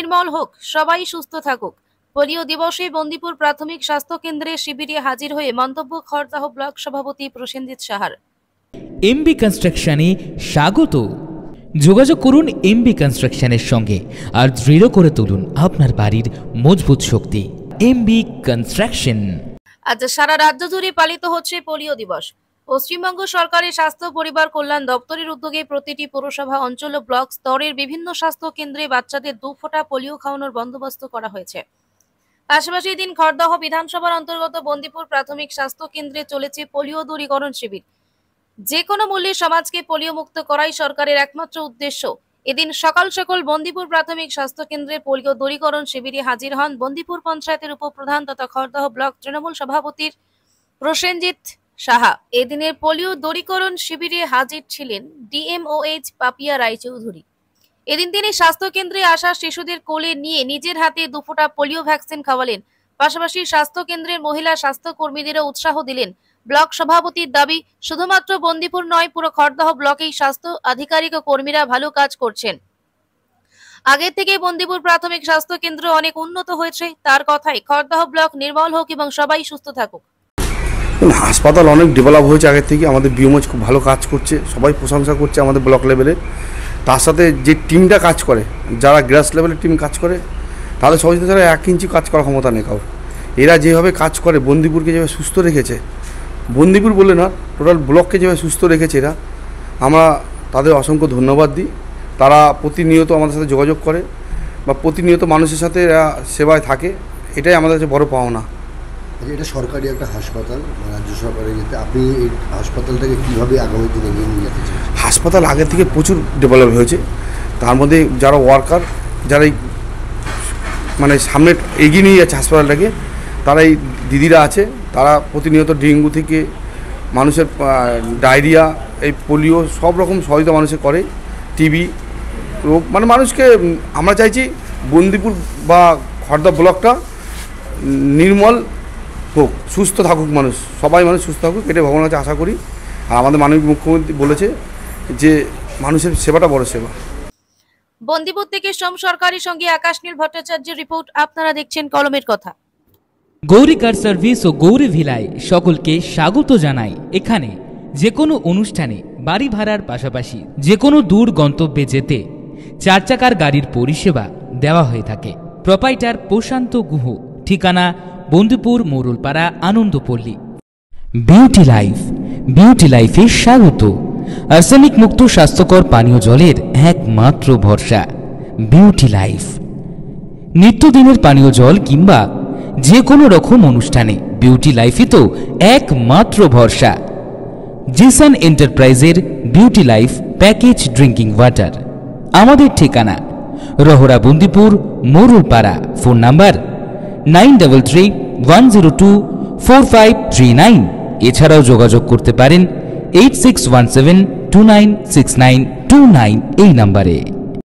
নির্মল হোক, সবাই সুস্থ থাকুক। পোলিও দিবসে বন্দিপুর প্রাথমিক স্বাস্থ্য কেন্দ্রে শিবিরে হাজির হয়ে মন্তব্য খড়দাহ ব্লক সভাপতি প্রসেনজিৎ সাহার। এমবি কনস্ট্রাকশনে স্বাগত। যোগাযোগ করুন এমবি কনস্ট্রাকশনের সঙ্গে আর দৃঢ় করে তুলুন আপনার বাড়ির মজবুত শক্তি। MB construction. আজ সারা রাজ্য জুড়ে পালিত হচ্ছে পোলিও দিবস। পশ্চিমবঙ্গ সরকারের স্বাস্থ্য পরিবার কল্যাণ দপ্তরের উদ্যোগে প্রতিটি পৌরসভা, অঞ্চল ও ব্লক স্তরের বিভিন্ন স্বাস্থ্য কেন্দ্রে বাচ্চাদের 2 ফোঁটা পোলিও খাওয়ানোর বন্দোবস্ত করা হয়েছে। পাশাপাশি দিন খড়দহ বিধানসভার অন্তর্গত বন্দিপুর প্রাথমিক স্বাস্থ্য কেন্দ্রে চলেছে পোলিও দূরীকরণ শিবির। যে কোনো মূল্যে সমাজকে পোলিও মুক্ত করাই সরকারের একমাত্র উদ্দেশ্য। এদিন সকাল সকাল বন্দিপুর প্রাথমিক স্বাস্থ্য কেন্দ্রে পোলিও দূরীকরণ শিবিরে হাজির হন বন্দিপুর পঞ্চায়েতের উপপ্রধান তথা খড়দহ ব্লক তৃণমূল সভাপতির প্রসেনজিৎ সাহা। এদিনের পোলিও দূরীকরণ শিবিরে হাজির ছিলেন ডিএমওএইচ পাপিয়া রায়চৌধুরী। এদিন তিনি স্বাস্থ্য কেন্দ্রে আসা শিশুদের কোলে নিয়ে নিজের হাতে 2 ফোঁটা পোলিও ভ্যাকসিন খাওয়ালেন। পাশাপাশি স্বাস্থ্য কেন্দ্রের মহিলা স্বাস্থ্য কর্মীদেরও উৎসাহ দিলেন। ব্লক সভাপতির দাবি, শুধুমাত্র বন্দিপুর নয়, পুরো খড়দহ ব্লকেই স্বাস্থ্য আধিকারিক ও কর্মীরা ভালো কাজ করছেন। আগে থেকে বন্দিপুর প্রাথমিক স্বাস্থ্য কেন্দ্র অনেক উন্নত হয়েছে। তার কথাই, খড়দহ ব্লক নির্মল হোক এবং সবাই সুস্থ থাকুক। হাসপাতাল অনেক ডেভেলপ হয়েছে আগে থেকে। আমাদের বিএমওএইচ খুব ভালো কাজ করছে, সবাই প্রশংসা করছে আমাদের ব্লক লেভেলে। তার সাথে যে টিমটা কাজ করে, যারা গ্রাস লেভেলের টিম কাজ করে, তাদের সহযোগিতা ছাড়া 1 ইঞ্চি কাজ করার ক্ষমতা নেই কারোর। এরা যেভাবে কাজ করে, বন্দিপুরকে যেভাবে সুস্থ রেখেছে, বন্দিপুর বলে না, টোটাল ব্লককে যেভাবে সুস্থ রেখেছে এরা, আমরা তাদের অসংখ্য ধন্যবাদ দিই। তারা প্রতিনিয়ত আমাদের সাথে যোগাযোগ করে বা প্রতিনিয়ত মানুষের সাথে এরা সেবায় থাকে, এটাই আমাদের কাছে বড় পাওনা। এটা সরকারি একটা হাসপাতাল, রাজ্য সরকারের যেতে আপনি এই হাসপাতালটাকে কীভাবে আগামী দিনে এগিয়ে নিয়ে যেতে চান? হাসপাতাল আগের থেকে প্রচুর ডেভেলপ হয়েছে। তার মধ্যে যারা ওয়ার্কার, যারা মানে সামনে এগিয়ে নিয়ে যাচ্ছে হাসপাতালটাকে, তারা এই দিদিরা আছে, তারা প্রতিনিয়ত ডেঙ্গু থেকে মানুষের ডায়রিয়া, এই পোলিও সব রকম সহায়তা মানুষের করে। টিবি রোগ মানে মানুষকে আমরা চাইছি বন্দিপুর বা খড়দহ ব্লকটা নির্মল হোক, সুস্থ থাকুক মানুষ, সবাই মানুষ সুস্থ থাকুক, এটা ভগবানের কাছে আশা করি। আর আমাদের মাননীয় মুখ্যমন্ত্রী বলেছে যে মানুষের সেবাটা বড় সেবা। বন্দিপুর থেকে সোম সরকারের সঙ্গে আকাশনীল ভট্টাচার্যের রিপোর্ট। আপনারা দেখছেন কলমের কথা। গৌরী কার সার্ভিস ও গৌরী ভিলায় সকলকে স্বাগত জানাই। এখানে যে কোনো অনুষ্ঠানে, বাড়ি ভাড়ার পাশাপাশি যে কোনো দূর গন্তব্যে যেতে 4 চাকার গাড়ির পরিষেবা দেওয়া হয়ে থাকে। প্রোপাইটার প্রশান্ত গুহ, ঠিকানা Bandipur Moralpara, Anandapalli. Beauty life, beauty লাইফে স্বাগত। আর্সেনিক মুক্ত স্বাস্থ্যকর পানীয় জলের একমাত্র ভরসা বিউটি লাইফ। নিত্যদিনের পানীয় জল কিংবা যে কোনো রকম অনুষ্ঠানে বিউটি লাইফই তো একমাত্র ভরসা। জিসান এন্টারপ্রাইজের beauty life package drinking water. আমাদের ঠিকানা রহরা বন্দিপুর মোরলপাড়া। Phone number 9331024539। এছাড়াও যোগাযোগ করতে পারেন 8617296929 এই নাম্বারে।